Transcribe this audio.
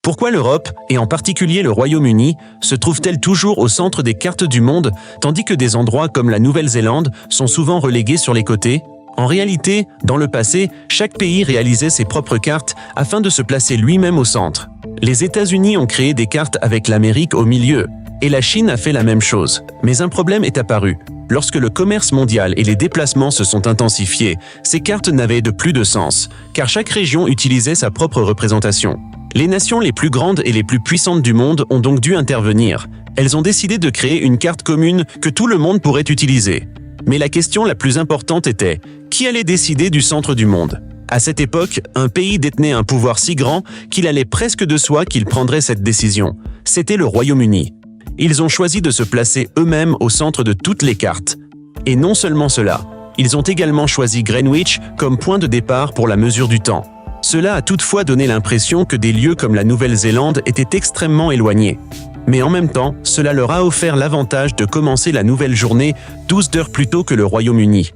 Pourquoi l'Europe, et en particulier le Royaume-Uni, se trouve-t-elle toujours au centre des cartes du monde, tandis que des endroits comme la Nouvelle-Zélande sont souvent relégués sur les côtés? En réalité, dans le passé, chaque pays réalisait ses propres cartes afin de se placer lui-même au centre. Les États-Unis ont créé des cartes avec l'Amérique au milieu, et la Chine a fait la même chose. Mais un problème est apparu. Lorsque le commerce mondial et les déplacements se sont intensifiés, ces cartes n'avaient de plus de sens, car chaque région utilisait sa propre représentation. Les nations les plus grandes et les plus puissantes du monde ont donc dû intervenir. Elles ont décidé de créer une carte commune que tout le monde pourrait utiliser. Mais la question la plus importante était, qui allait décider du centre du monde? À cette époque, un pays détenait un pouvoir si grand qu'il allait presque de soi qu'il prendrait cette décision. C'était le Royaume-Uni. Ils ont choisi de se placer eux-mêmes au centre de toutes les cartes. Et non seulement cela, ils ont également choisi Greenwich comme point de départ pour la mesure du temps. Cela a toutefois donné l'impression que des lieux comme la Nouvelle-Zélande étaient extrêmement éloignés. Mais en même temps, cela leur a offert l'avantage de commencer la nouvelle journée 12 heures plus tôt que le Royaume-Uni.